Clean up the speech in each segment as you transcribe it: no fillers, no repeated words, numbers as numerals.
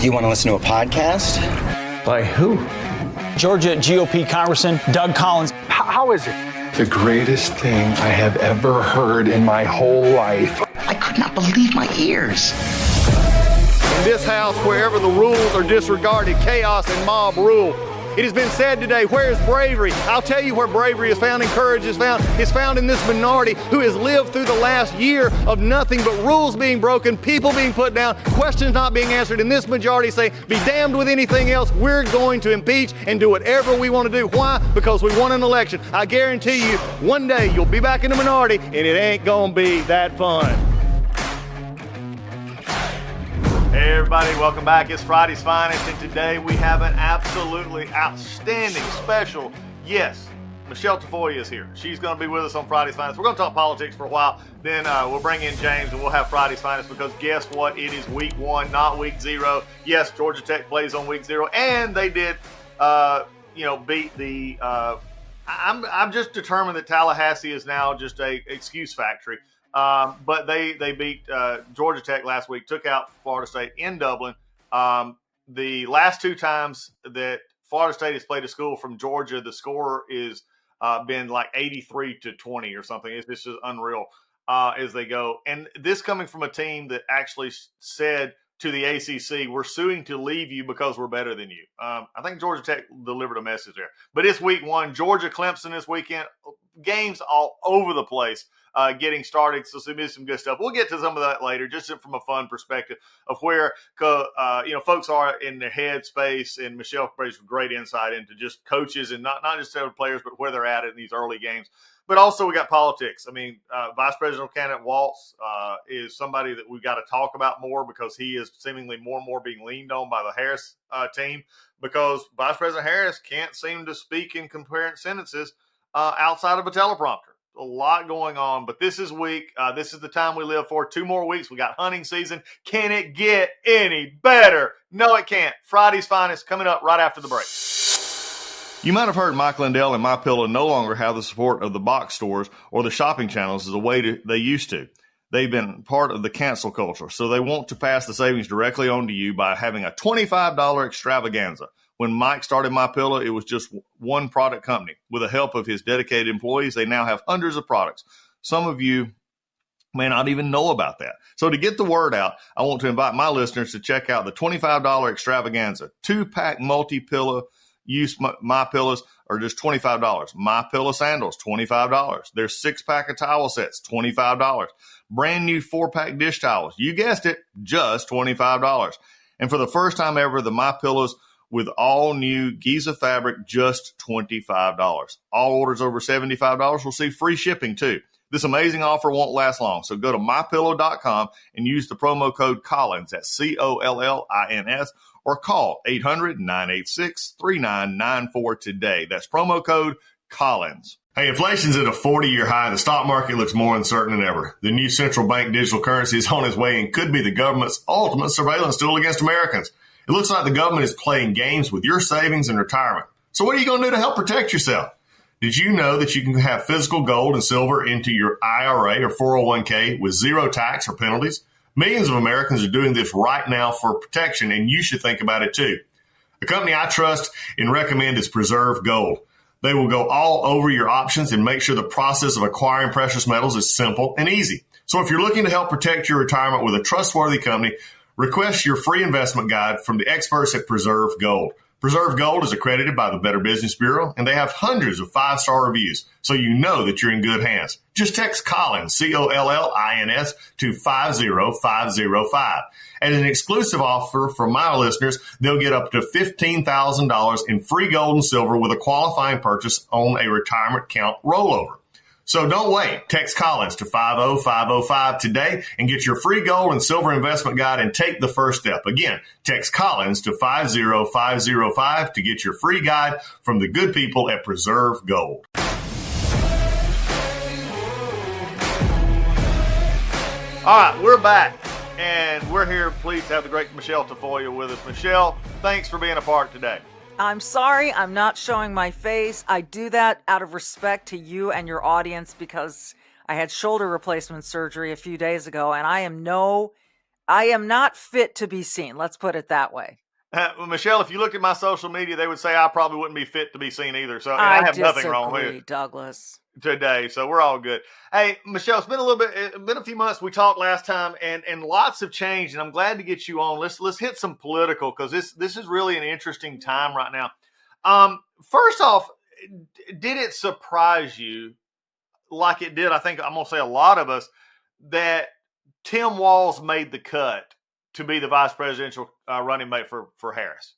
You want to listen to a podcast? By who? Georgia GOP Congressman Doug Collins. How is it? The greatest thing I have ever heard in my whole life. I could not believe my ears. In this house, wherever the rules are disregarded, chaos and mob rule. It has been said today, where is bravery? I'll tell you where bravery is found and courage is found. It's found in this minority who has lived through the last year of nothing but rules being broken, people being put down, questions not being answered. And this majority say, be damned with anything else. We're going to impeach and do whatever we want to do. Why? Because we won an election. I guarantee you, one day you'll be back in the minority and it ain't gonna be that fun. Hey everybody, welcome back. It's Friday's Finest, and today we have an absolutely outstanding special. Yes, Michele Tafoya is here. She's going to be with us on Friday's Finest. We're going to talk politics for a while, then we'll bring in James and we'll have Friday's Finest because guess what? It is week 1, not week 0. Yes, Georgia Tech plays on week 0, and they did, beat the. I'm just determined that Tallahassee is now just a excuse factory. But they beat Georgia Tech last week, took out Florida State in Dublin. The last 2 times that Florida State has played a school from Georgia, the score is been like 83-20 or something. It's just unreal as they go. And this coming from a team that actually said to the ACC, we're suing to leave you because we're better than you. I think Georgia Tech delivered a message there. But it's week 1. Georgia Clemson this weekend. Games all over the place. Getting started, so there'll be some good stuff. We'll get to some of that later, just from a fun perspective of where folks are in their head space, and Michele brings great insight into just coaches and not just several players, but where they're at in these early games. But also we got politics. I mean, Vice Presidential candidate Walz is somebody that we've got to talk about more because he is seemingly more and more being leaned on by the Harris team because Vice President Harris can't seem to speak in coherent sentences outside of a teleprompter. A lot going on, but this is week. This is the time we live for. 2 more weeks. We got hunting season. Can it get any better? No, it can't. Friday's Finest coming up right after the break. You might have heard Mike Lindell and MyPillow no longer have the support of the box stores or the shopping channels as the way they used to. They've been part of the cancel culture, so they want to pass the savings directly on to you by having a $25 extravaganza. When Mike started MyPillow, it was just one product company. With the help of his dedicated employees, they now have hundreds of products. Some of you may not even know about that. So to get the word out, I want to invite my listeners to check out the $25 extravaganza. 2-pack multi-pillow use MyPillows are just $25. MyPillow sandals, $25. There's 6-pack of towel sets, $25. Brand new 4-pack dish towels. You guessed it, just $25. And for the first time ever, the MyPillows with all new Giza fabric, just $25. All orders over $75 will see free shipping too. This amazing offer won't last long, so go to mypillow.com and use the promo code Collins, that's COLLINS, or call 800-986-3994 today. That's promo code Collins. Hey, inflation's at a 40-year high. The stock market looks more uncertain than ever. The new central bank digital currency is on its way and could be the government's ultimate surveillance tool against Americans. It looks like the government is playing games with your savings and retirement. So what are you going to do to help protect yourself? Did you know that you can have physical gold and silver into your IRA or 401k with zero tax or penalties? Millions of Americans are doing this right now for protection, and you should think about it too. The company I trust and recommend is Preserve Gold. They will go all over your options and make sure the process of acquiring precious metals is simple and easy. So if you're looking to help protect your retirement with a trustworthy company, request your free investment guide from the experts at Preserve Gold. Preserve Gold is accredited by the Better Business Bureau, and they have hundreds of 5-star reviews, so you know that you're in good hands. Just text Collins, COLLINS, to 50505. As an exclusive offer for my listeners, they'll get up to $15,000 in free gold and silver with a qualifying purchase on a retirement account rollover. So don't wait. Text Collins to 50505 today and get your free gold and silver investment guide and take the first step. Again, text Collins to 50505 to get your free guide from the good people at Preserve Gold. All right, we're back, and we're here pleased to have the great Michele Tafoya with us. Michele, thanks for being a part today. I'm sorry, I'm not showing my face. I do that out of respect to you and your audience because I had shoulder replacement surgery a few days ago, and I am no I am not fit to be seen. Let's put it that way. Well, Michelle, if you looked at my social media, they would say I probably wouldn't be fit to be seen either. So, and I I have nothing disagree, wrong with it Douglas. today. So we're all good. Hey, Michelle, it's been a few months. We talked last time, and lots have changed. And I'm glad to get you on. Let's hit some political, because this is really an interesting time right now. First off, did it surprise you, like it did, I think I'm gonna say a lot of us, that Tim Walz made the cut to be the vice presidential running mate for Harris?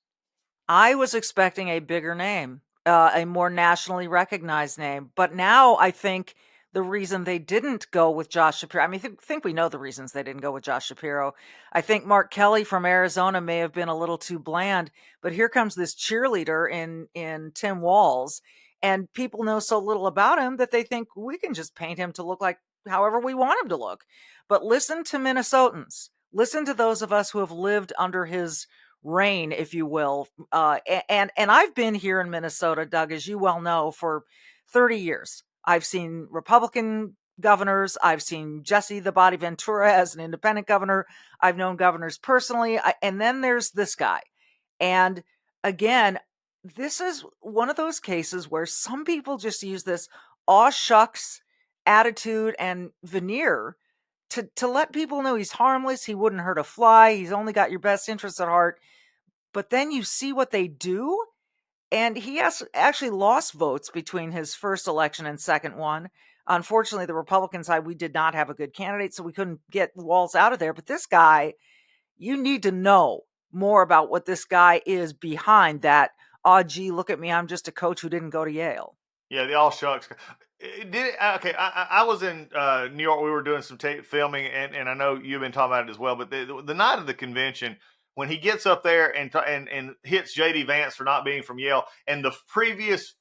I was expecting a bigger name, a more nationally recognized name. But now I think the reason they didn't go with Josh Shapiro, I mean, think we know the reasons they didn't go with Josh Shapiro. I think Mark Kelly from Arizona may have been a little too bland, but here comes this cheerleader in Tim Walz, and people know so little about him that they think we can just paint him to look like however we want him to look. But listen to Minnesotans. Listen to those of us who have lived under his reign, if you will. And I've been here in Minnesota, Doug, as you well know, for 30 years. I've seen Republican governors. I've seen Jesse the Body Ventura as an independent governor. I've known governors personally. And then there's this guy. And again, this is one of those cases where some people just use this aw shucks attitude and veneer to let people know he's harmless. He wouldn't hurt a fly. He's only got your best interests at heart. But then you see what they do, and he has actually lost votes between his first election and second one. Unfortunately, the Republican side, we did not have a good candidate, so we couldn't get Walz out of there. But this guy, you need to know more about what this guy is behind that. Oh, gee, look at me. I'm just a coach who didn't go to Yale. Yeah, the all shucks. Okay, I was in New York. We were doing some filming, and I know you've been talking about it as well. But the night of the convention, when he gets up there and hits J.D. Vance for not being from Yale, and the previous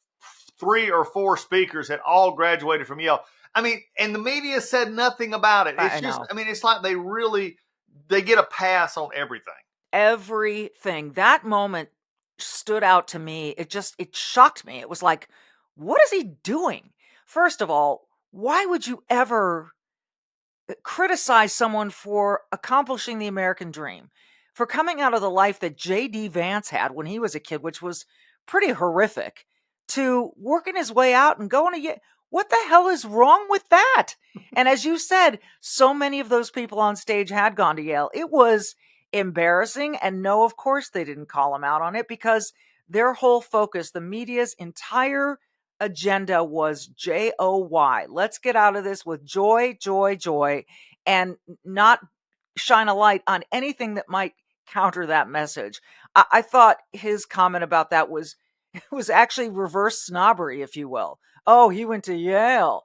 3 or 4 speakers had all graduated from Yale. I mean, and the media said nothing about it. It's just, I mean, it's like they get a pass on everything. Everything. That moment stood out to me. It shocked me. It was like, what is he doing? First of all, why would you ever criticize someone for accomplishing the American dream, for coming out of the life that J.D. Vance had when he was a kid, which was pretty horrific, to working his way out and going to Yale? What the hell is wrong with that? And as you said, so many of those people on stage had gone to Yale. It was embarrassing. And no, of course they didn't call him out on it, because their whole focus, the media's entire agenda was JOY. Let's get out of this with joy, joy, joy, and not shine a light on anything that might counter that message. I thought his comment about that was actually reverse snobbery, if you will. Oh, he went to Yale.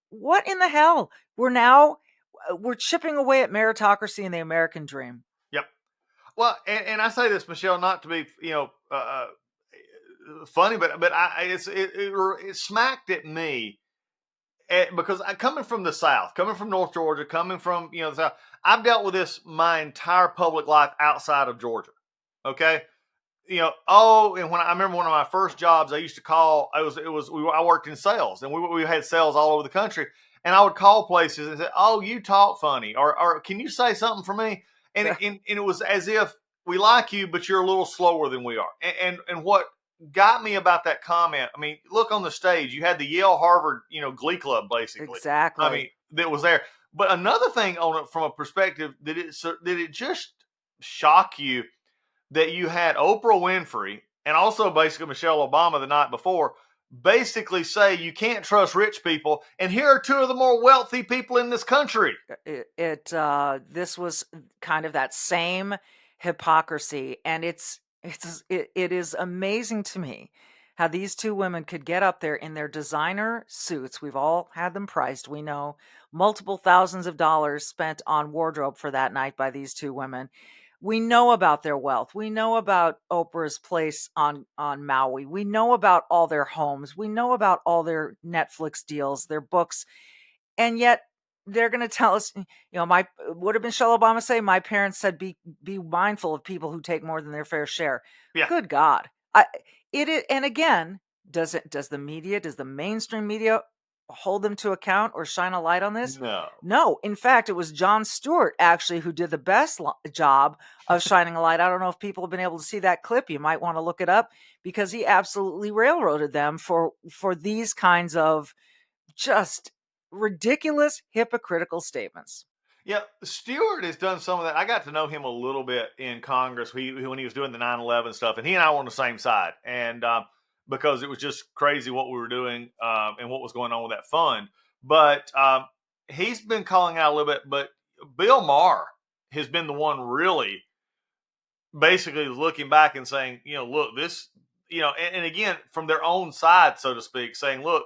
What in the hell? We're chipping away at meritocracy and the American dream. Yep. Well, and I say this, Michelle, not to be, funny, but it smacked at me, because coming from the South, coming from North Georgia, coming from the South, I've dealt with this my entire public life outside of Georgia. Okay, and when I remember one of my first jobs, I used to call. I worked in sales, and we had sales all over the country, and I would call places and say, "Oh, you talk funny," or "Can you say something for me?" And it was as if we like you, but you're a little slower than we are. And what got me about that comment, I mean, look on the stage, you had the Yale Harvard, Glee Club, basically. Exactly. I mean, that was there. But another thing on it, from a perspective, did it just shock you that you had Oprah Winfrey and also basically Michelle Obama the night before basically say you can't trust rich people, and here are 2 of the more wealthy people in this country? This was kind of that same hypocrisy, and it is amazing to me how these 2 women could get up there in their designer suits. We've all had them priced. We know multiple thousands of dollars spent on wardrobe for that night by these 2 women. We know about their wealth. We know about Oprah's place on Maui. We know about all their homes. We know about all their Netflix deals, their books. And yet they're going to tell us, what did Michelle Obama say? My parents said, be mindful of people who take more than their fair share. Yeah. Good God. And again, does the mainstream media hold them to account or shine a light on this? No. No. In fact, it was Jon Stewart actually who did the best job of shining a light. I don't know if people have been able to see that clip. You might want to look it up, because he absolutely railroaded them for these kinds of just ridiculous, hypocritical statements. Yeah, Stewart has done some of that. I got to know him a little bit in Congress when he was doing the 9/11 stuff, and he and I were on the same side. And because it was just crazy what we were doing and what was going on with that fund. But he's been calling out a little bit. But Bill Maher has been the one really basically looking back and saying, look, this, and again, from their own side, so to speak, saying, look,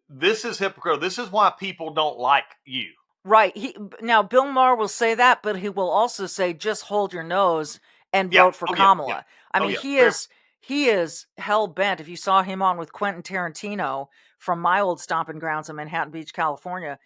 this is hypocritical. This is why people don't like you. Right. Now, Bill Maher will say that, but he will also say, just hold your nose and vote for Kamala. Yeah. I mean, he is hell bent. If you saw him on with Quentin Tarantino from my old stomping grounds in Manhattan Beach, California,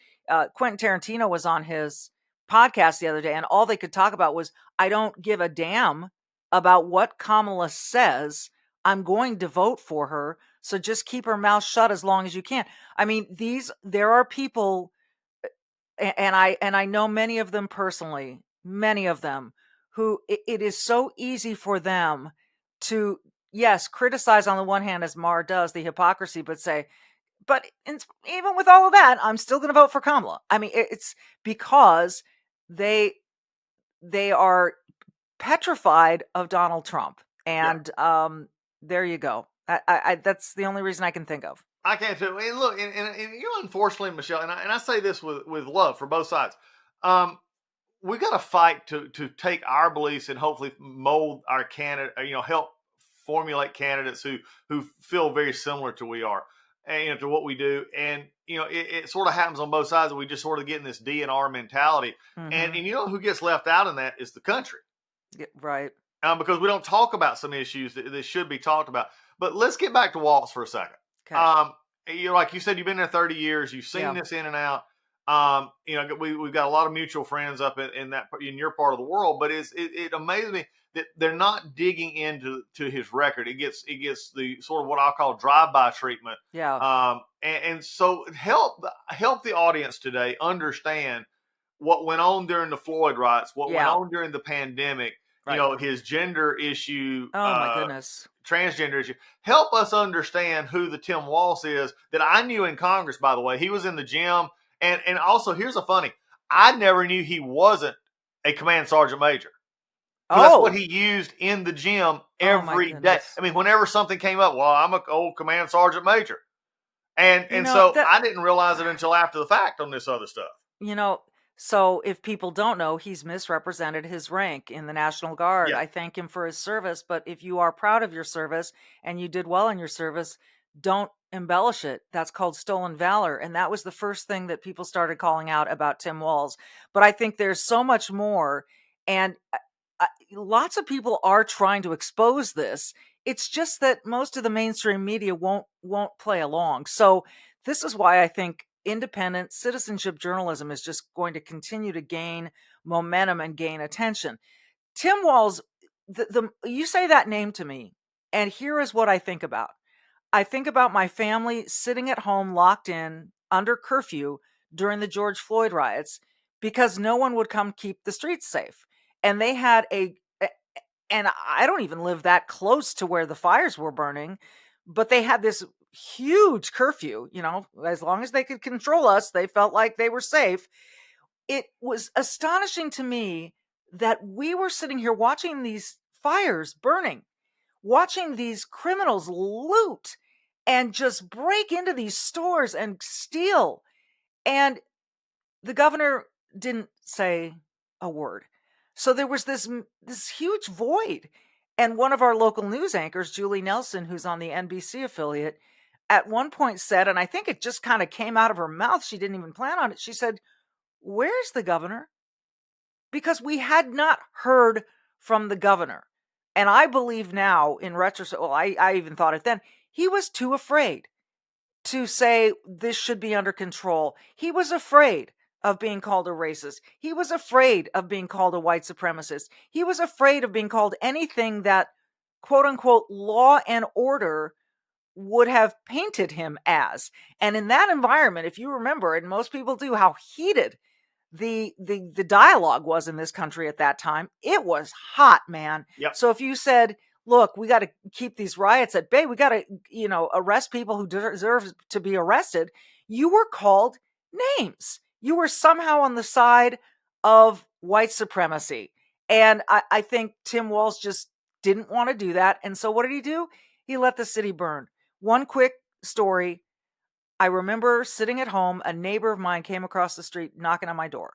Quentin Tarantino was on his podcast the other day, and all they could talk about was, I don't give a damn about what Kamala says. I'm going to vote for her. So just keep her mouth shut as long as you can. I mean, there are people, and I know many of them personally, many of them who it is so easy for them to, yes, criticize on the one hand, as Maher does, the hypocrisy, but say, but even with all of that, I'm still going to vote for Kamala. I mean, it's because they are petrified of Donald Trump. And there you go. I that's the only reason I can think of. I can't too. And look, and unfortunately, Michelle, and I say this with love for both sides. We've got to fight to take our beliefs and hopefully mold our candidate. Help formulate candidates who feel very similar to we are, and to what we do. And it sort of happens on both sides. We just sort of get in this DNR mentality, and who gets left out in that is the country, right? Because we don't talk about some issues that should be talked about. But let's get back to Walz for a second. Okay. Like you said, you've been there 30 years. You've seen this in and out. We've got a lot of mutual friends up in your part of the world. But it amazes me that they're not digging into his record. It gets the sort of what I'll call drive-by treatment. Yeah. And so help the audience today understand what went on during the Floyd riots, what went on during the pandemic. Right. His gender issue. Oh my goodness. Transgender issue. Help us understand who the Tim Walz is that I knew in Congress, by the way. He was in the gym. And also, here's a funny. I never knew he wasn't a command sergeant major. That's what he used in the gym every day. I mean, whenever something came up, well, I'm an old command sergeant major. And so I didn't realize it until after the fact on this other stuff. So if people don't know, he's misrepresented his rank in the National Guard. Yeah. I thank him for his service, but if you are proud of your service and you did well in your service, don't embellish it. That's called stolen valor. And that was the first thing that people started calling out about Tim Walz. But I think there's so much more. And lots of people are trying to expose this. It's just that most of the mainstream media won't play along. So this is why I think independent citizenship journalism is just going to continue to gain momentum and gain attention. Tim Walz, you say that name to me, and here is what I think about. I think about my family sitting at home locked in under curfew during the George Floyd riots because no one would come keep the streets safe. And they had and I don't even live that close to where the fires were burning, but they had this huge curfew. As long as they could control us, they felt like they were safe. It was astonishing to me that we were sitting here watching these fires burning, watching these criminals loot and just break into these stores and steal. And the governor didn't say a word. So there was this huge void. And one of our local news anchors, Julie Nelson, who's on the NBC affiliate, at one point said, and I think it just kind of came out of her mouth, she didn't even plan on it. She said, "Where's the governor?" Because we had not heard from the governor. And I believe now, in retrospect, well, I even thought it then, he was too afraid to say this should be under control. He was afraid of being called a racist. He was afraid of being called a white supremacist. He was afraid of being called anything that, quote unquote, law and order would have painted him as. And in that environment, if you remember, and most people do, how heated the dialogue was in this country at that time, it was hot, man. Yep. So if you said, look, we got to keep these riots at bay, we got to, arrest people who deserve to be arrested, you were called names. You were somehow on the side of white supremacy. And I think Tim Walz just didn't want to do that. And so what did he do? He let the city burn. One quick story. I remember sitting at home, a neighbor of mine came across the street knocking on my door.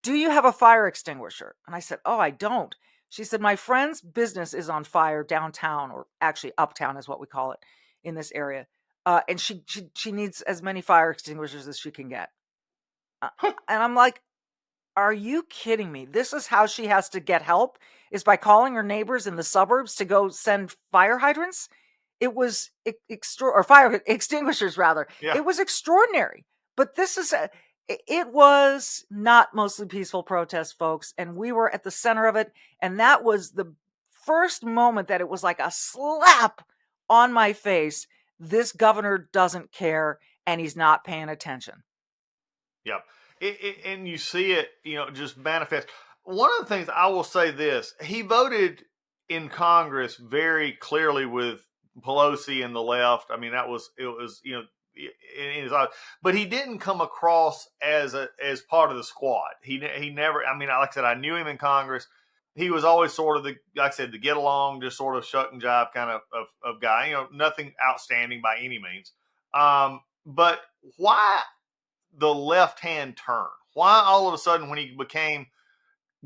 Do you have a fire extinguisher? And I said, oh, I don't. She said, my friend's business is on fire downtown, or actually uptown is what we call it in this area. And she needs as many fire extinguishers as she can get. And I'm like, are you kidding me? This is how she has to get help, is by calling her neighbors in the suburbs to go send fire hydrants. It was or fire extinguishers rather. Yeah. It was extraordinary. But it was not mostly peaceful protest, folks, and we were at the center of it. And that was the first moment that it was like a slap on my face. This governor doesn't care, and he's not paying attention. Yep. And you see it, just manifest. One of the things I will say this, he voted in Congress very clearly with Pelosi and the left. I mean, it was, in his eyes, but he didn't come across as part of the squad. He never, I mean, like I said, I knew him in Congress. He was always sort of like I said, the get along, just sort of shuck and jive kind of guy, nothing outstanding by any means. But why the left-hand turn? Why all of a sudden when he became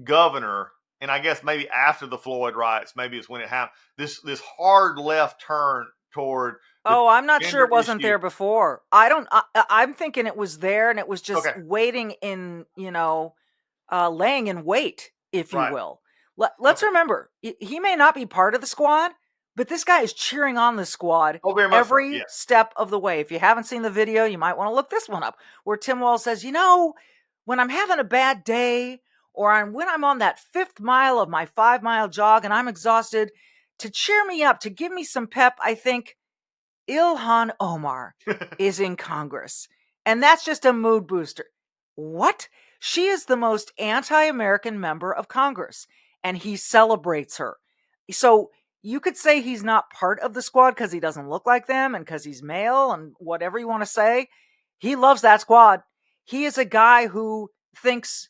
governor, and I guess maybe after the Floyd riots, maybe it's when it happened, this hard left turn toward I'm not sure it wasn't issue. there before. I'm thinking it was there, and it was just Okay. waiting in, laying in wait, if you Right. will. Let's remember, he may not be part of the squad, but this guy is cheering on the squad Very much so, every yes. step of the way. If you haven't seen the video, you might want to look this one up, where Tim Walz says, when I'm having a bad day, or when I'm on that 5th mile of my 5-mile jog and I'm exhausted, to cheer me up, to give me some pep, I think Ilhan Omar is in Congress. And that's just a mood booster. What? She is the most anti-American member of Congress, and he celebrates her. So you could say he's not part of the squad because he doesn't look like them and because he's male and whatever you want to say. He loves that squad. He is a guy who thinks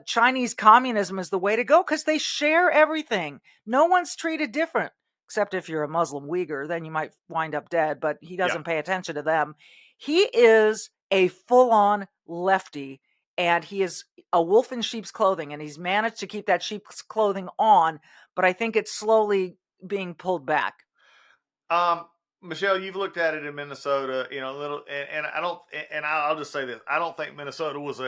Chinese communism is the way to go because they share everything. No one's treated different, except if you're a Muslim Uyghur, then you might wind up dead, but he doesn't pay attention to them. He is a full-on lefty, and he is a wolf in sheep's clothing, and he's managed to keep that sheep's clothing on, but I think it's slowly being pulled back. Michele, you've looked at it in Minnesota, a little, and I don't, and I'll just say this: I don't think Minnesota was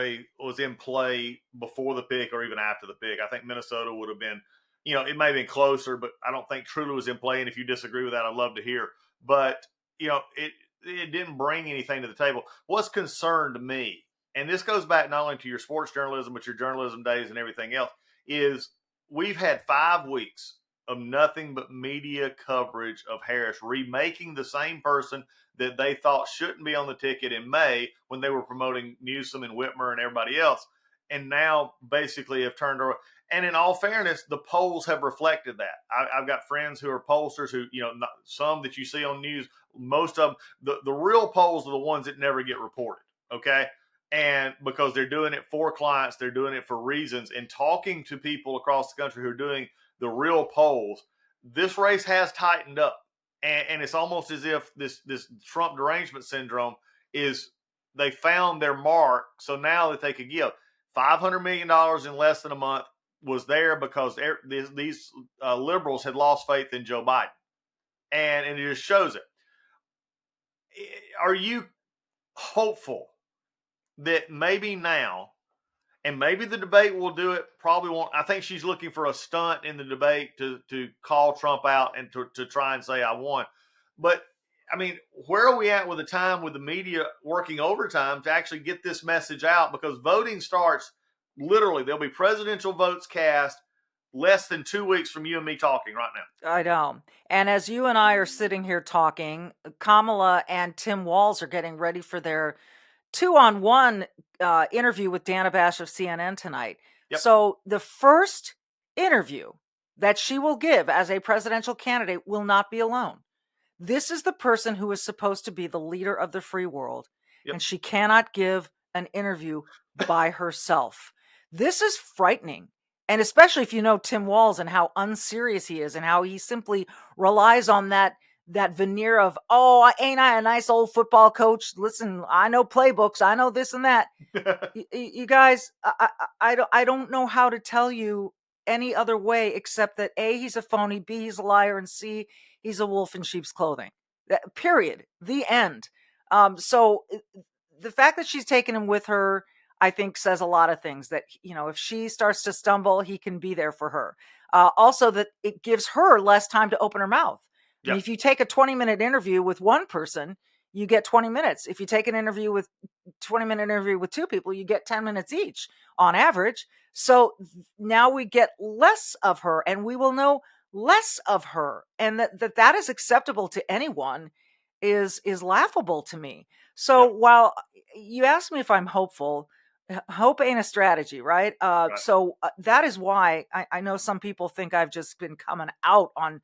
in play before the pick or even after the pick. I think Minnesota would have been, it may have been closer, but I don't think truly was in play. And if you disagree with that, I'd love to hear. But it didn't bring anything to the table. What's concerned me, and this goes back not only to your sports journalism, but your journalism days and everything else, is we've had 5 weeks of nothing but media coverage of Harris remaking the same person that they thought shouldn't be on the ticket in May when they were promoting Newsom and Whitmer and everybody else, and now basically have turned around. And in all fairness, the polls have reflected that. I've got friends who are pollsters who, some that you see on news, most of them, the real polls are the ones that never get reported, okay? And because they're doing it for clients, they're doing it for reasons, and talking to people across the country who are doing the real polls, this race has tightened up. And it's almost as if this Trump derangement syndrome is, they found their mark. So now that they could give $500 million in less than a month was there because these liberals had lost faith in Joe Biden. And it just shows it. Are you hopeful that maybe now, and maybe the debate will do it, probably won't. I think she's looking for a stunt in the debate to call Trump out and to try and say, I won. But, I mean, where are we at with the time with the media working overtime to actually get this message out? Because voting starts literally, there'll be presidential votes cast less than 2 weeks from you and me talking right now. I know. And as you and I are sitting here talking, Kamala and Tim Walz are getting ready for their 2-on-1 interview with Dana Bash of CNN tonight. Yep. So the first interview that she will give as a presidential candidate will not be alone. This is the person who is supposed to be the leader of the free world, Yep. and she cannot give an interview by herself. This is frightening. And especially if you know Tim Walz and how unserious he is and how he simply relies on that veneer of, oh, ain't I a nice old football coach? Listen, I know playbooks. I know this and that. You guys, I don't know how to tell you any other way except that A, he's a phony, B, he's a liar, and C, he's a wolf in sheep's clothing. Period. The end. So the fact that she's taken him with her, I think, says a lot of things. That, if she starts to stumble, he can be there for her. Also, that it gives her less time to open her mouth. I mean, if you take a 20-minute interview with one person, you get 20 minutes. If you take an 20-minute interview with two people, you get 10 minutes each on average. So now we get less of her, and we will know less of her. And that is acceptable to anyone is laughable to me. So while you asked me if I'm hopeful, hope ain't a strategy, right? Right. So that is why I know some people think I've just been coming out on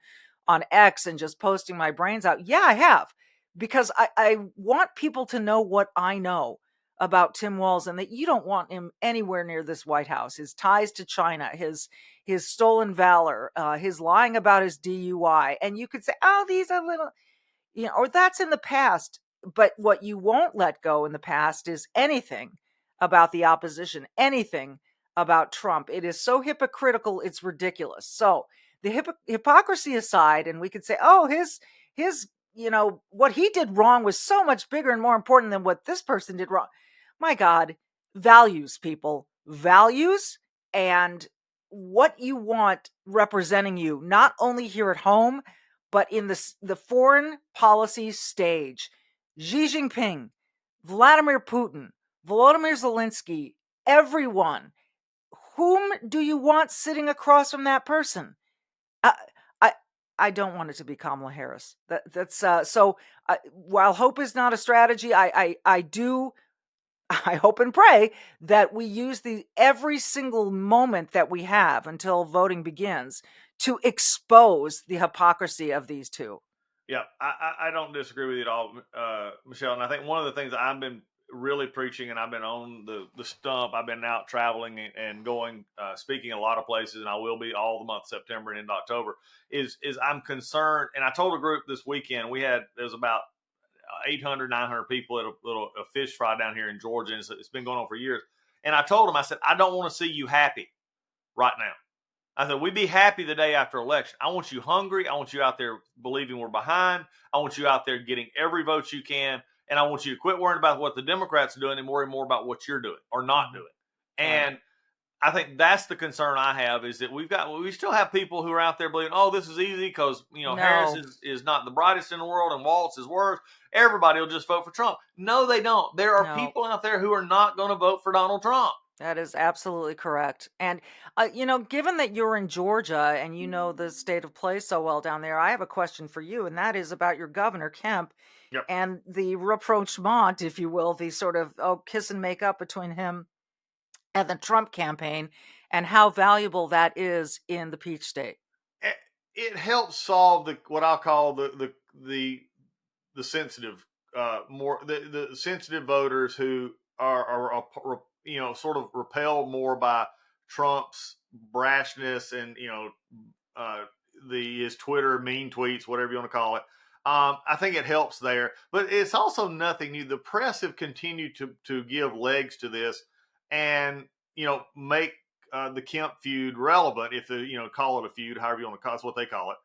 X and just posting my brains out. Yeah, I have, because I want people to know what I know about Tim Walz, and that you don't want him anywhere near this White House. His ties to China, his stolen valor, his lying about his DUI. And you could say, oh, these are little, or that's in the past. But what you won't let go in the past is anything about the opposition, anything about Trump. It is so hypocritical, it's ridiculous. So the hypocrisy aside, and we could say, oh, his what he did wrong was so much bigger and more important than what this person did wrong. My God, values, people, values, and what you want representing you, not only here at home, but in the foreign policy stage. Xi Jinping, Vladimir Putin, Volodymyr Zelensky, everyone. Whom do you want sitting across from that person? I don't want it to be Kamala Harris. While hope is not a strategy, I hope and pray that we use every single moment that we have until voting begins to expose the hypocrisy of these two. Yeah, I don't disagree with you at all, Michelle. And I think one of the things I've been really preaching, and I've been on the stump, I've been out traveling and going, speaking in a lot of places, and I will be all the month of September and into October, is I'm concerned. And I told a group this weekend, there was about 800, 900 people at a fish fry down here in Georgia, and it's been going on for years. And I told them, I said, I don't want to see you happy right now. I said, we'd be happy the day after election. I want you hungry. I want you out there believing we're behind. I want you out there getting every vote you can. And I want you to quit worrying about what the Democrats are doing and worry more about what you're doing or not doing. And I think that's the concern I have, is that we still have people who are out there believing, oh, this is easy because, No. Harris is not the brightest in the world and Walz is worse. Everybody will just vote for Trump. No, they don't. There are people out there who are not going to vote for Donald Trump. That is absolutely correct. And, given that you're in Georgia and you know the state of play so well down there, I have a question for you, and that is about your governor, Kemp, and the rapprochement, if you will, the sort of kiss and make up between him and the Trump campaign, and how valuable that is in the Peach State. It helps solve what I'll call the sensitive, the sensitive voters who are sort of repelled more by Trump's brashness and, his Twitter mean tweets, whatever you want to call it. I think it helps there, but it's also nothing new. The press have continued to give legs to this and, make the Kemp feud relevant, if call it a feud, however you want to call it, that's what they call it.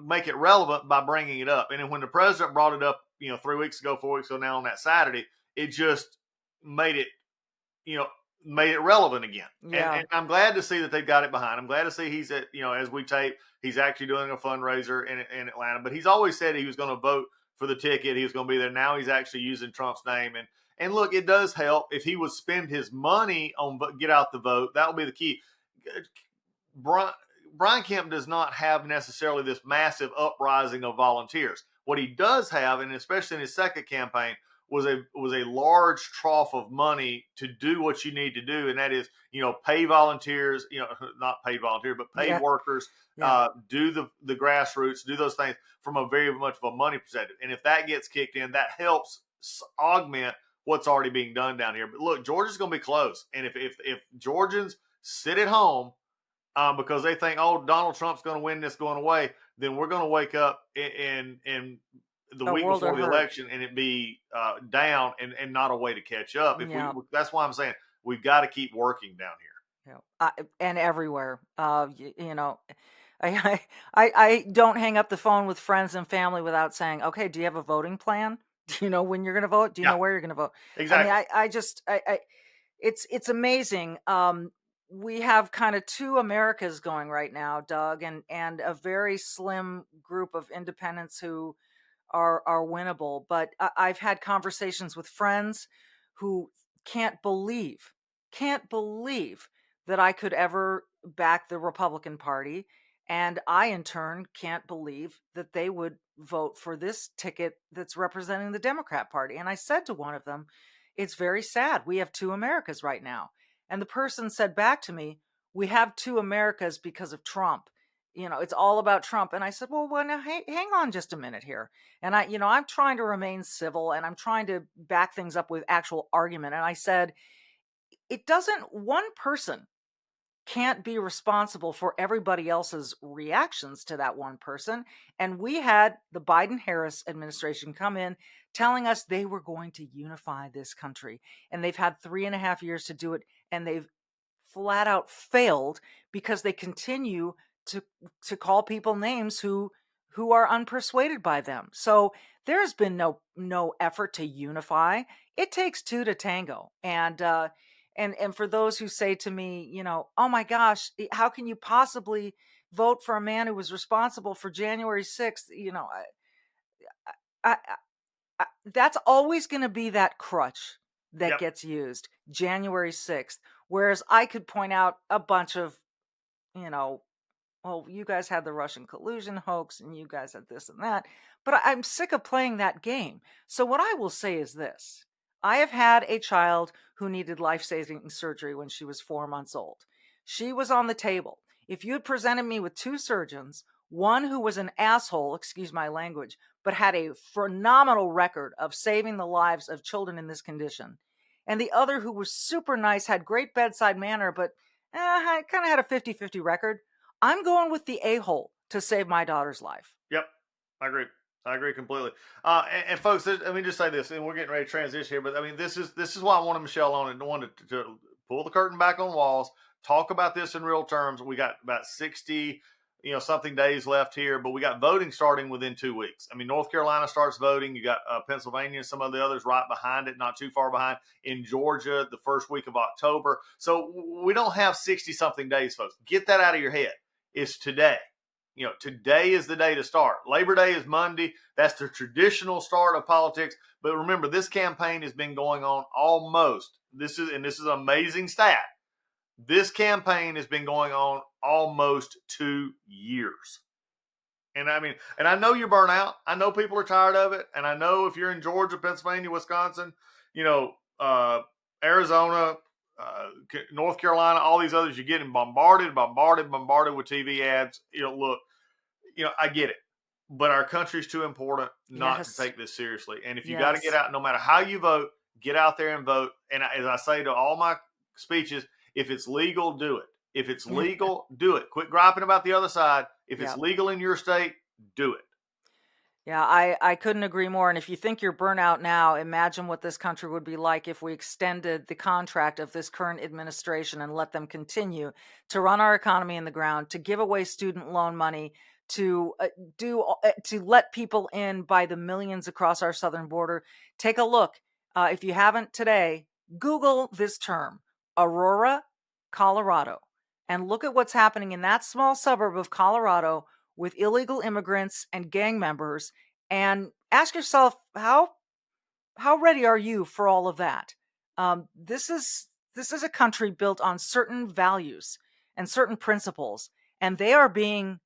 Make it relevant by bringing it up. And then when the president brought it up, 3 weeks ago, 4 weeks ago now on that Saturday, it just made it relevant again. Yeah. And I'm glad to see that they've got it behind. I'm glad to see he's at, as we tape, he's actually doing a fundraiser in Atlanta. But he's always said he was going to vote for the ticket. He was going to be there. Now he's actually using Trump's name. And look, it does help if he would spend his money on get out the vote. That would be the key. Brian Kemp does not have necessarily this massive uprising of volunteers. What he does have, and especially in his second campaign, was a large trough of money to do what you need to do, and that is, pay volunteers, not paid volunteers, but paid workers, do the grassroots, do those things from a very much of a money perspective. And if that gets kicked in, that helps augment what's already being done down here. But look, Georgia's going to be close, and if Georgians sit at home because they think, oh, Donald Trump's going to win this going away, then we're going to wake up in the week before the election and it be down and not a way to catch up. That's why I'm saying we've got to keep working down here. And everywhere. I don't hang up the phone with friends and family without saying, okay, do you have a voting plan? Do you know when you're going to vote? Do you know where you're going to vote? Exactly. I mean, it's amazing. We have kind of two Americas going right now, Doug, and a very slim group of independents who are winnable. But I've had conversations with friends who can't believe that I could ever back the Republican Party. And I, in turn, can't believe that they would vote for this ticket that's representing the Democrat Party. And I said to one of them, it's very sad. We have two Americas right now. And the person said back to me, we have two Americas because of Trump. It's all about Trump. And I said, well, now, hang on just a minute here. And I'm trying to remain civil and I'm trying to back things up with actual argument. And I said, one person can't be responsible for everybody else's reactions to that one person. And we had the Biden-Harris administration come in telling us they were going to unify this country. And they've had 3.5 years to do it. And they've flat out failed because they continue to call people names who are unpersuaded by them. So there's been no effort to unify. It takes two to tango. And for those who say to me, oh my gosh, how can you possibly vote for a man who was responsible for January 6th? That's always going to be that crutch that gets used, January 6th. Whereas I could point out a bunch of, well, you guys had the Russian collusion hoax and you guys had this and that. But I'm sick of playing that game. So what I will say is this. I have had a child who needed life-saving surgery when she was 4 months old. She was on the table. If you had presented me with two surgeons, one who was an asshole, excuse my language, but had a phenomenal record of saving the lives of children in this condition, and the other who was super nice, had great bedside manner, but kind of had a 50-50 record, I'm going with the a-hole to save my daughter's life. Yep, I agree completely. And folks, let me just say this, and we're getting ready to transition here, but I mean, this is why I wanted Michele on and wanted to pull the curtain back on Walz, talk about this in real terms. We got about 60, something days left here, but we got voting starting within 2 weeks. I mean, North Carolina starts voting. You got Pennsylvania and some of the others right behind it, not too far behind. In Georgia, the first week of October. So we don't have 60-something days, folks. Get that out of your head. It's today. Today is the day to start. Labor Day is Monday. That's the traditional start of politics. But remember, this campaign has been going on this is an amazing stat. This campaign has been going on almost 2 years. And I know you're burnt out. I know people are tired of it. And I know if you're in Georgia, Pennsylvania, Wisconsin, Arizona, North Carolina, all these others, you're getting bombarded with TV ads. Look, I get it, but our country's too important not to take this seriously. And if you got to get out, no matter how you vote, get out there and vote. And as I say to all my speeches, if it's legal, do it. If it's legal, do it. Quit griping about the other side. If it's legal in your state, do it. Yeah, I couldn't agree more. And if you think you're burnt out now, imagine what this country would be like if we extended the contract of this current administration and let them continue to run our economy in the ground, to give away student loan money, to let people in by the millions across our southern border. Take a look. If you haven't today, Google this term, Aurora, Colorado, and look at what's happening in that small suburb of Colorado with illegal immigrants and gang members, and ask yourself, how ready are you for all of that? This is a country built on certain values, and certain principles, and they are being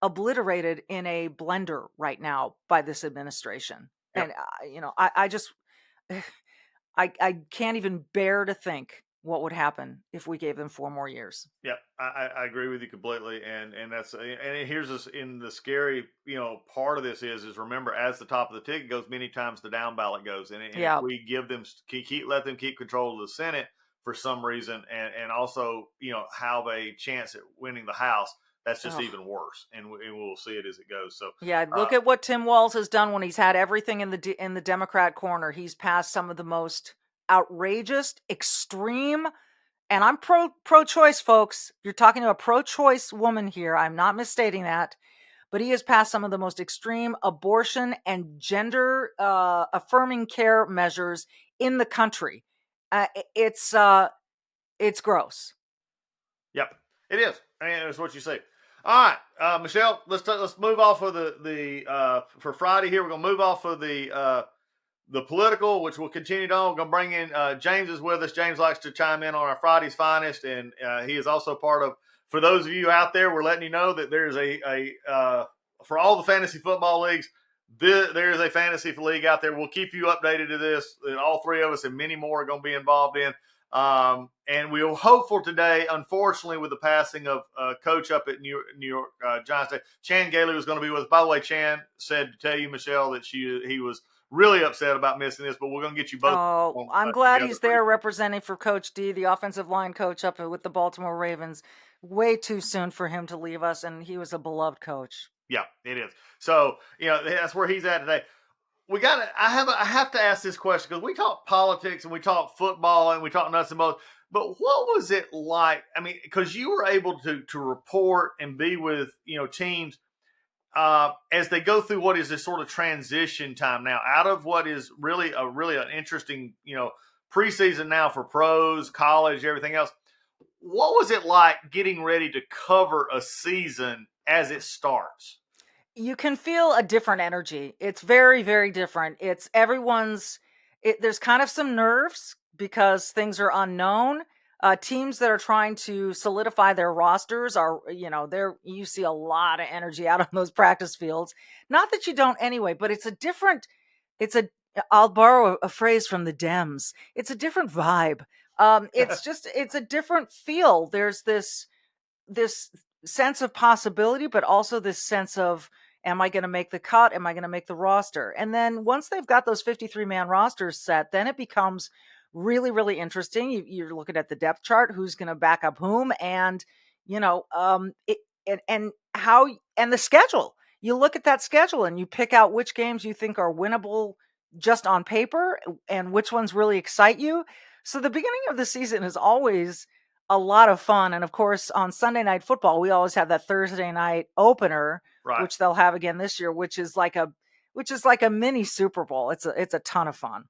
obliterated in a blender right now by this administration. Yep. And I just I can't even bear to think what would happen if we gave them 4 more years. Yeah, I agree with you completely, and that's and here's this in the scary part of this is remember, as the top of the ticket goes, many times the down ballot goes, and Yeah. if we give them let them keep control of the Senate for some reason, and also have a chance at winning the House, that's just even worse, and we'll see it as it goes. So Yeah, look at what Tim Walz has done when he's had everything in the Democrat corner. He's passed some of the most outrageous, extreme, and I'm pro-choice, folks. You're talking to a pro-choice woman here. I'm not misstating that. But he has passed some of the most extreme abortion and gender affirming care measures in the country. It's gross. Yep, it is, and it's what you say. All right, Michelle, let's move off of the for Friday here. We're gonna move off of the political, which will continue on. We're gonna bring in James is with us. James likes to chime in on our Friday's Finest, and he is also part of. For those of you out there, we're letting you know that there's for all the fantasy football leagues, there is a fantasy league out there. We'll keep you updated to this. And all three of us and many more are going to be involved in. And we are hopeful today, unfortunately, with the passing of coach up at New York Giants, Chan Gailey was going to be with us. By the way, Chan said to tell you, Michelle, that he was really upset about missing this, but we're going to get you both. Oh, I'm glad he's there representing for Coach D, the offensive line coach up with the Baltimore Ravens. Way too soon for him to leave us, and he was a beloved coach. Yeah, it is. So, that's where he's at today. I have to ask this question because we talk politics and we talk football and we talk nuts and bolts. But what was it like? I mean, because you were able to report and be with teams as they go through what is this sort of transition time now, out of what is really an interesting preseason now for pros, college, everything else. What was it like getting ready to cover a season as it starts? You can feel a different energy. It's very, very different. It's there's kind of some nerves because things are unknown. Teams that are trying to solidify their rosters are, you see a lot of energy out on those practice fields. Not that you don't anyway, but I'll borrow a phrase from the Dems. It's a different vibe. It's a different feel. There's this sense of possibility, but also this sense of, am I going to make the cut? Am I going to make the roster? And then once they've got those 53-man rosters set, then it becomes really, really interesting. You're looking at the depth chart, who's going to back up whom, and and the schedule. You look at that schedule and you pick out which games you think are winnable just on paper and which ones really excite you. So the beginning of the season is always a lot of fun. And of course, on Sunday Night Football, we always have that Thursday night opener, right, which they'll have again this year, which is like a mini Super Bowl. It's a ton of fun.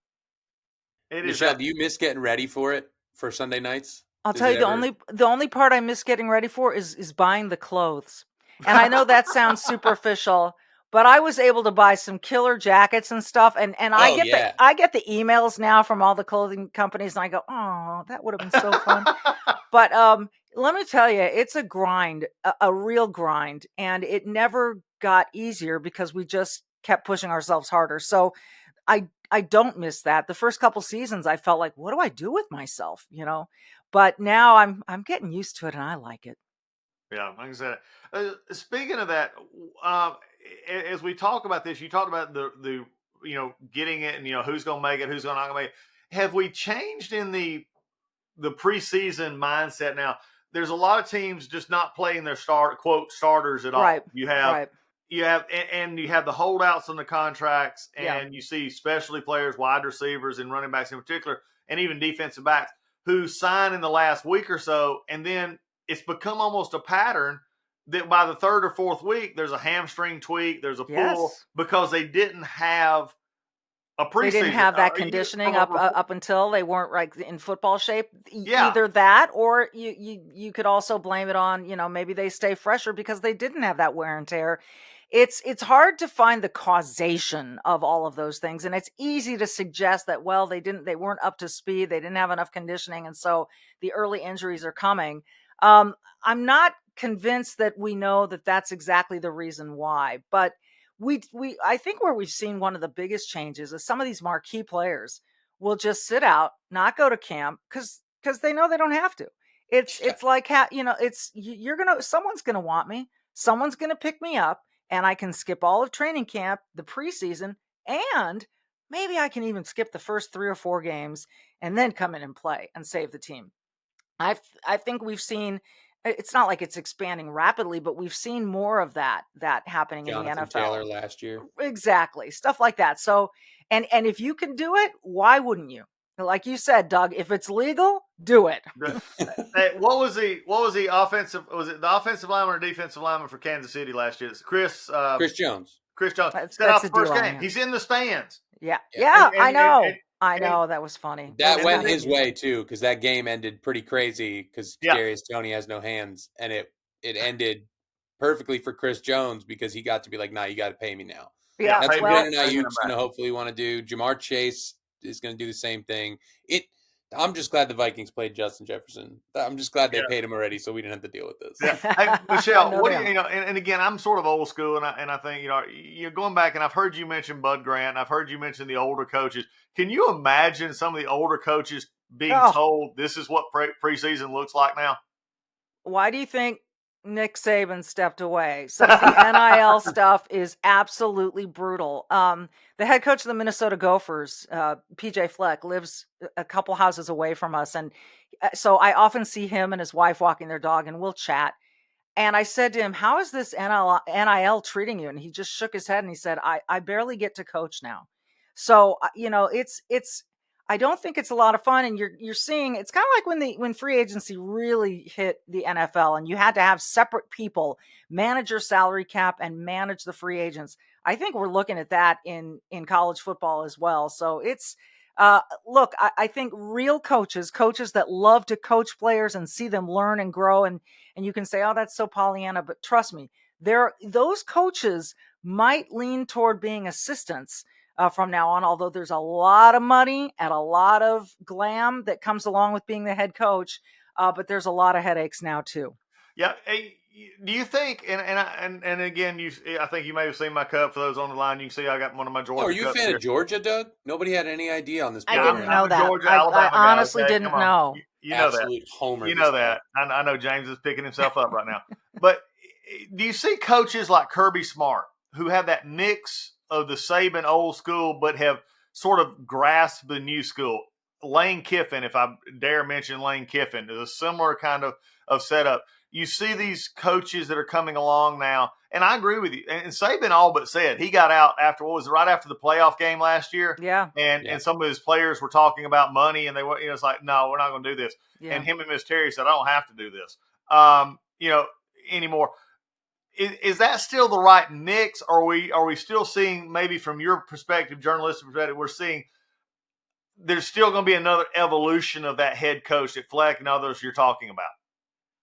Michelle, do you miss getting ready for it for Sunday nights? I'll tell you, the only part I miss getting ready for is buying the clothes. And I know that sounds superficial, but I was able to buy some killer jackets and stuff. And I get the emails now from all the clothing companies, and I go, oh, that would have been so fun. But let me tell you, it's a grind, a real grind. And it never got easier because we just kept pushing ourselves harder. So I don't miss that. The first couple seasons, I felt like, what do I do with myself? But now I'm getting used to it, and I like it. Yeah, like I said, speaking of that, as we talk about this, you talked about the getting it and who's going to make it, who's not going to make it. Have we changed in the preseason mindset now? There's a lot of teams just not playing their starters at all. Right. You have the holdouts on the contracts, and you see specialty players, wide receivers, and running backs in particular, and even defensive backs who sign in the last week or so, and then it's become almost a pattern that by the third or fourth week, there's a hamstring tweak, there's a pull, because they didn't have a preseason. They didn't have that conditioning up until they weren't in football shape. Either that, or you could also blame it on, maybe they stay fresher because they didn't have that wear and tear. It's hard to find the causation of all of those things. And it's easy to suggest that, well, they weren't up to speed. They didn't have enough conditioning. And so the early injuries are coming. I'm not convinced that we know that that's exactly the reason why, but I think where we've seen one of the biggest changes is some of these marquee players will just sit out, not go to camp because they know they don't have to. It's like someone's gonna want me, someone's gonna pick me up, and I can skip all of training camp, the preseason, and maybe I can even skip the first 3 or 4 games and then come in and play and save the team. I think we've seen, it's not like it's expanding rapidly, but we've seen more of that happening in the Jonathan NFL. Taylor last year. Exactly. Stuff like that. So, and if you can do it, why wouldn't you? Like you said, Doug, if it's legal, do it. Hey, what was the offensive? Was it the offensive lineman or defensive lineman for Kansas City last year? It's Chris Jones. Chris Jones. That's Off the a first D-line, game. yeah. He's in the stands. Yeah. And- I know. and- I know. That was funny. That went his way too, because that game ended pretty crazy because Kadarius Toney has no hands, and it ended perfectly for Chris Jones because he got to be like, "Nah, you got to pay me now." Yeah, That's what well, Brandon Ayuk's going to hopefully want to do. Jamar Chase is going to do the same thing. I'm just glad the Vikings played Justin Jefferson. I'm just glad they paid him already, so we didn't have to deal with this. Yeah. Hey, Michelle, what do you know? And again, I'm sort of old school, and I think you're going back, and I've heard you mention Bud Grant, and I've heard you mention the older coaches. Can you imagine some of the older coaches being told this is what preseason looks like now? Why do you think Nick Saban stepped away? So the NIL stuff is absolutely brutal. The head coach of the Minnesota Gophers, PJ Fleck, lives a couple houses away from us. And so I often see him and his wife walking their dog, and we'll chat. And I said to him, how is this NIL treating you? And he just shook his head and he said, I barely get to coach now. So, it's I don't think it's a lot of fun. And you're seeing, it's kind of like when free agency really hit the NFL and you had to have separate people manage your salary cap and manage the free agents. I think we're looking at that in college football as well. So it's, look, I think real coaches that love to coach players and see them learn and grow. And you can say, oh, that's so Pollyanna, but trust me, those coaches might lean toward being assistants from now on, although there's a lot of money and a lot of glam that comes along with being the head coach. But there's a lot of headaches now too. Yeah. Hey, do you think, and again, I think you may have seen my cup. For those on the line, you can see I got one of my Georgia. Oh, are you a fan here. of Georgia, Doug? Nobody had any idea on this. I didn't know that. Georgia, I honestly didn't know. You know Absolute that. Homer. You know that. I know James is picking himself up right now. But do you see coaches like Kirby Smart who have that mix of the Saban old school, but have sort of grasped the new school? Lane Kiffin, if I dare mention Lane Kiffin, is a similar kind of setup. You see these coaches that are coming along now, and I agree with you. And Saban all but said he got out after, what was it, right after the playoff game last year? Yeah. And some of his players were talking about money, and they were, it's like, no, we're not going to do this. Yeah. And him and Miss Terry said, I don't have to do this, anymore. Is that still the right mix? Or are we still seeing, maybe from your perspective, journalistic perspective, we're seeing there's still going to be another evolution of that head coach that Fleck and others you're talking about?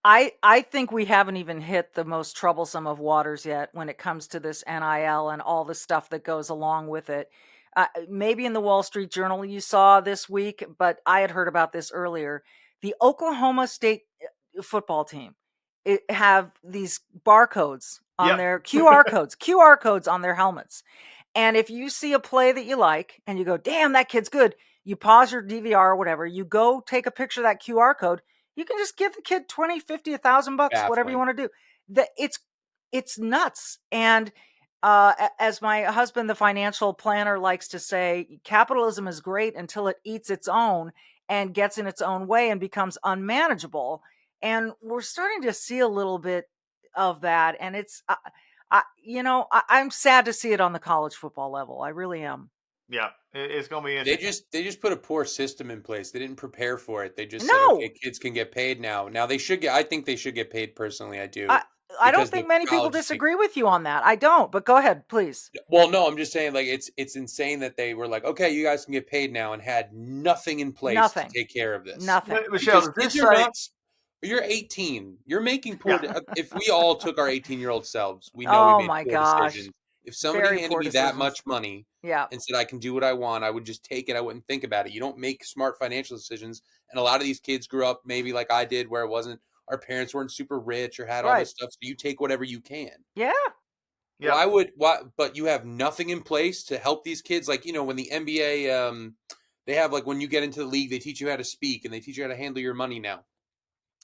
I think we haven't even hit the most troublesome of waters yet when it comes to this NIL and all the stuff that goes along with it. Maybe in the Wall Street Journal you saw this week, but I had heard about this earlier. The Oklahoma State football team have these barcodes on their QR codes on their helmets. And if you see a play that you like and you go, damn, that kid's good, you pause your DVR or whatever, you go take a picture of that QR code. You can just give the kid $20, $50, $1,000, whatever you want to do. It's nuts. And as my husband, the financial planner, likes to say, capitalism is great until it eats its own and gets in its own way and becomes unmanageable. And we're starting to see a little bit of that. And it's, I'm sad to see it on the college football level. I really am. Yeah, it's going to be interesting. They just put a poor system in place. They didn't prepare for it. They just said, okay, kids can get paid now. Now I think they should get paid personally. I do. I don't think many people disagree with you on that. I don't, but go ahead, please. Well, no, I'm just saying, like, it's insane that they were like, okay, you guys can get paid now, and had nothing in place to take care of this. Nothing. Michelle, you're 18. You're making poor. If we all took our 18-year-old selves, we know we made poor decisions. If somebody handed me that much money and said I can do what I want, I would just take it. I wouldn't think about it. You don't make smart financial decisions. And a lot of these kids grew up maybe like I did, where it wasn't, our parents weren't super rich or had all Right. this stuff, so you take whatever you can. Yeah. But you have nothing in place to help these kids? Like, when the NBA, they have, like, when you get into the league, they teach you how to speak and they teach you how to handle your money now.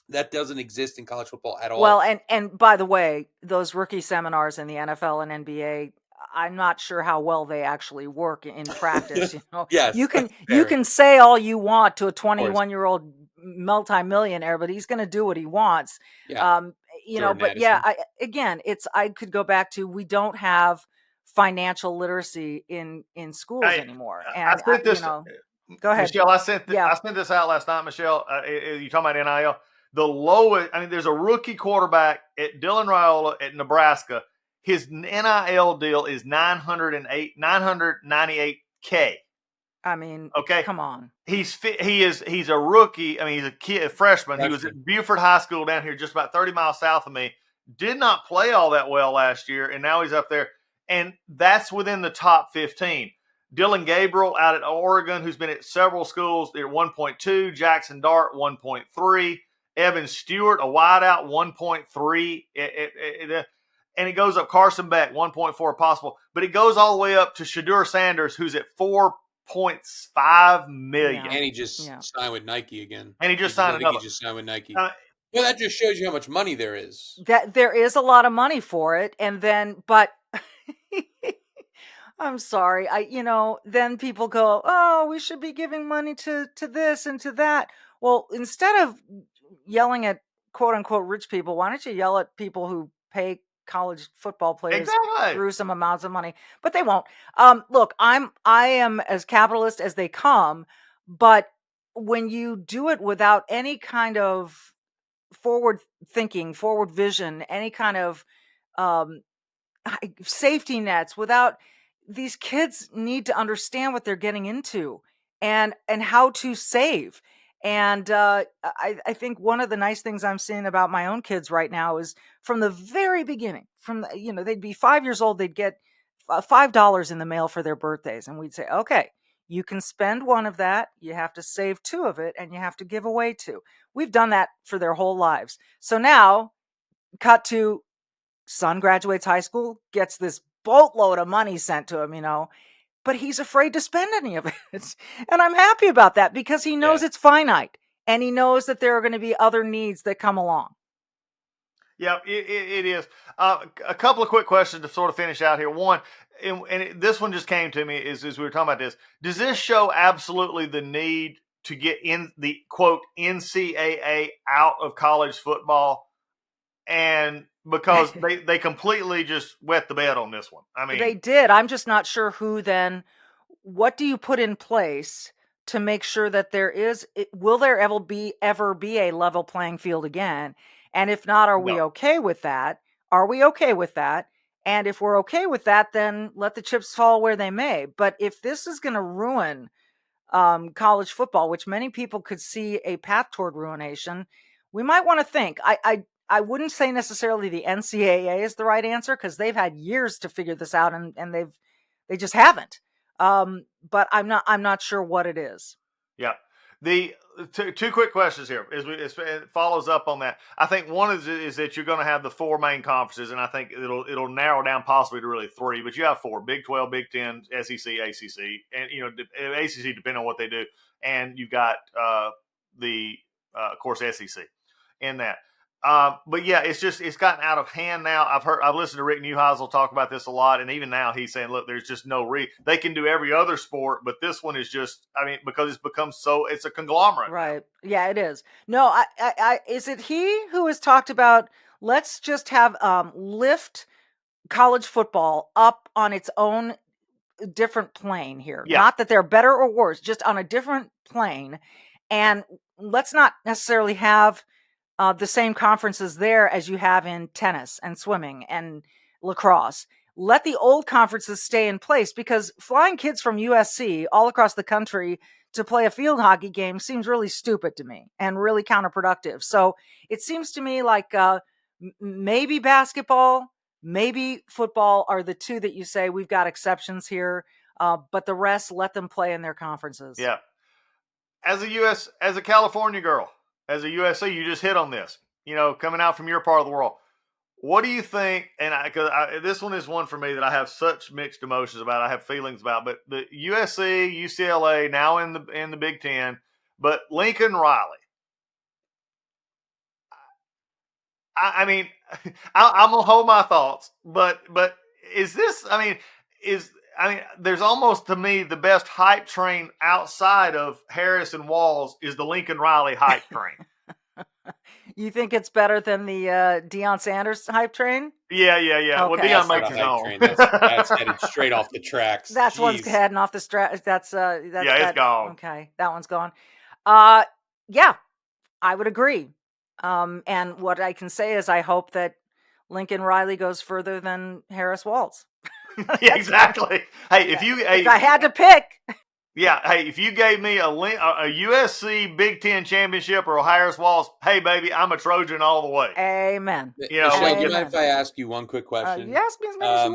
That doesn't exist in college football at all. Well, and by the way, those rookie seminars in the NFL and NBA, I'm not sure how well they actually work in practice. Yes, you can fair. say all you want to a 21-year-old multimillionaire, but he's going to do what he wants. Yeah. But yeah, I could go back to, we don't have financial literacy in schools anymore. And I sent this. Go ahead, Michelle. I sent this out last night. Michelle, you talking about NIL? The lowest. I mean, there's a rookie quarterback at Dylan Raiola at Nebraska. His NIL deal is $998K. I mean, okay, come on. He's a rookie. I mean, he's a freshman. He was at Buford High School down here, just about 30 miles south of me. Did not play all that well last year, and now he's up there. And that's within the top 15. Dylan Gabriel out at Oregon, who's been at several schools, they're 1.2. Jackson Dart, 1.3. Evan Stewart, a wideout, 1.3. And it goes up. Carson Beck, 1.4 possible. But it goes all the way up to Shadur Sanders, who's at 4.5 million. And he just signed with Nike again. And he just signed another. He just signed with Nike. Well, that just shows you how much money there is. That there is a lot of money for it. And then, but I'm sorry. Then people go, oh, we should be giving money to this and to that. Well, instead of yelling at quote unquote rich people, why don't you yell at people who pay college football players gruesome amounts of money? But they won't. Look, I am as capitalist as they come, but when you do it without any kind of forward thinking, forward vision, any kind of safety nets, without, these kids need to understand what they're getting into and how to save. And I think one of the nice things I'm seeing about my own kids right now is, from the very beginning, they'd be 5 years old, they'd get $5 in the mail for their birthdays. And we'd say, okay, you can spend one of that, you have to save two of it, and you have to give away two. We've done that for their whole lives. So now, cut to son graduates high school, gets this boatload of money sent to him, but he's afraid to spend any of it. And I'm happy about that, because he knows it's finite, and he knows that there are going to be other needs that come along. Yeah, it is. A couple of quick questions to sort of finish out here. One, this one just came to me as we were talking about this. Does this show absolutely the need to get in the quote NCAA out of college football? And because they completely just wet the bed on this one. I mean, they did. I'm just not sure who then. What do you put in place to make sure that will there ever be a level playing field again? And if not, are we okay with that? Are we okay with that? And if we're okay with that, then let the chips fall where they may. But if this is going to ruin college football, which many people could see a path toward ruination, we might want to think. I wouldn't say necessarily the NCAA is the right answer, because they've had years to figure this out, and they just haven't. But I'm not sure what it is. Yeah. The two quick questions here it follows up on that. I think one is that you're going to have the four main conferences, and I think it'll narrow down possibly to really three, but you have four: Big 12, Big 10, SEC, ACC, and ACC depending on what they do, and you've got of course SEC in that. But yeah, it's gotten out of hand now. I've listened to Rick Neuheisel talk about this a lot, and even now he's saying, look, there's just no they can do every other sport, but this one is just, because it's become it's a conglomerate. Right. Yeah, it is. No, I is it he who has talked about, let's just have lift college football up on its own different plane here. Yeah. Not that they're better or worse, just on a different plane. And let's not necessarily have the same conferences there as you have in tennis and swimming and lacrosse. Let the old conferences stay in place, because flying kids from USC all across the country to play a field hockey game seems really stupid to me and really counterproductive. So it seems to me like maybe basketball, maybe football are the two that you say we've got exceptions here, but the rest, let them play in their conferences. Yeah. As a California girl, as a USC, you just hit on this. coming out from your part of the world. What do you think? And this one is one for me that I have such mixed emotions about. I have feelings about. But the USC, UCLA now in the Big Ten, but Lincoln Riley. I mean, I'm gonna hold my thoughts, but is this? There's almost to me the best hype train outside of Harris and Walz is the Lincoln Riley hype train. You think it's better than the Deion Sanders hype train? Yeah. Okay. Well, Deion makes his own. That's headed straight off the tracks. That's one's heading off the track. That's it's gone. Okay, that one's gone. Yeah, I would agree. And what I can say is I hope that Lincoln Riley goes further than Harris Walz. Yeah, exactly. Hey, if I had to pick. Yeah, hey, if you gave me a USC Big Ten championship or a Harris Walz, hey, baby, I'm a Trojan all the way. Amen. Michele, do you mind if I ask you one quick question? You ask me as many as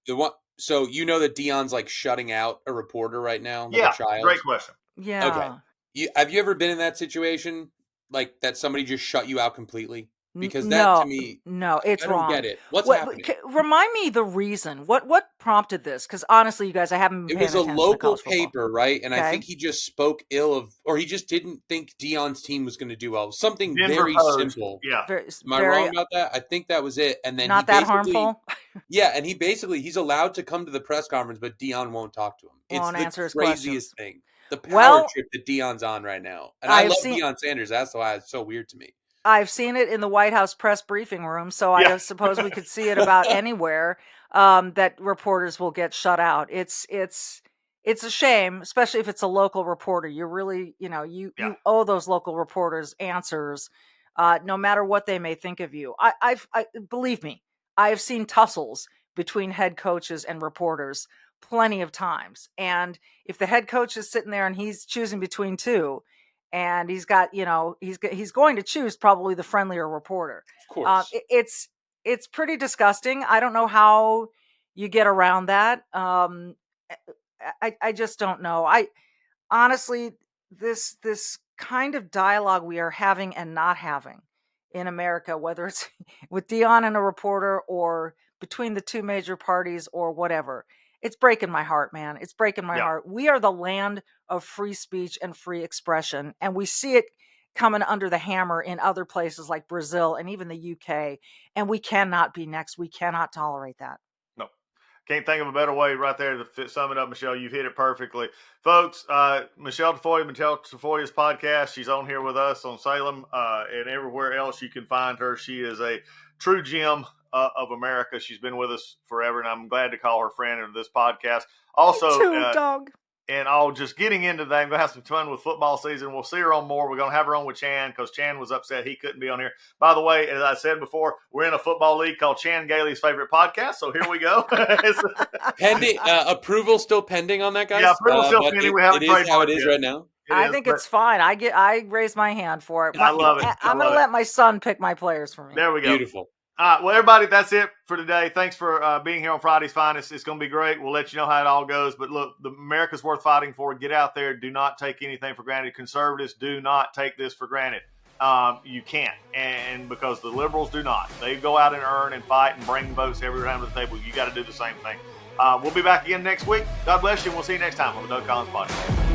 you want. So you know that Deion's like shutting out a reporter right now? Like yeah, a child? Great question. Yeah. Okay. Have you ever been in that situation? Like that somebody just shut you out completely? Because that no, to me, no, it's I don't wrong. get it. What's happening? Remind me the reason. What prompted this? Because honestly, you guys, I haven't been It was a local paper, right? And okay. I think he just spoke ill of, or he just didn't think Deion's team was going to do well. Something very simple. Yeah. Am I wrong about that? I think that was it. And then not that harmful. Yeah, and he's allowed to come to the press conference, but Deion won't talk to him. Won't It's answer the his craziest questions. thing. The power trip that Deion's on right now. And I love Deion Sanders. That's why it's so weird to me. I've seen it in the White House press briefing room, so I suppose we could see it about anywhere that reporters will get shut out. It's a shame, especially if it's a local reporter. You really, you owe those local reporters answers, no matter what they may think of you. I believe me, I have seen tussles between head coaches and reporters plenty of times. And if the head coach is sitting there and he's choosing between two, and he's got, he's going to choose probably the friendlier reporter. Of course. It's pretty disgusting. I don't know how you get around that. I just don't know. Honestly, this kind of dialogue we are having and not having in America, whether it's with Deion and a reporter or between the two major parties or whatever, it's breaking my heart, man. It's breaking my heart. We are the land of free speech and free expression, and we see it coming under the hammer in other places like Brazil and even the UK, and we cannot be next. We cannot tolerate that. No. Can't think of a better way right there to sum it up, Michele. You've hit it perfectly. Folks, Michele Tafoya's podcast, she's on here with us on Salem and everywhere else you can find her. She is a true gem of America. She's been with us forever, and I'm glad to call her friend in this podcast. Also, me too, dog. And just getting into that, I'm going to have some fun with football season. We'll see her on more. We're going to have her on with Chan because Chan was upset he couldn't be on here. By the way, as I said before, we're in a football league called Chan Gailey's Favorite Podcast. So here we go. Pending approval still pending on that, guys. Yeah, approval still pending. We haven't it is how it is right now. I think it's fine. I raise my hand for it. I love it. I'm going to let my son pick my players for me. There we go. Beautiful. All right, well, everybody, that's it for today. Thanks for being here on Friday's Finest. It's going to be great. We'll let you know how it all goes. But look, America's worth fighting for. Get out there. Do not take anything for granted. Conservatives, do not take this for granted. You can't, and because the liberals do not. They go out and earn and fight and bring votes every round of the table. You got to do the same thing. We'll be back again next week. God bless you, and we'll see you next time on the Doug Collins Podcast.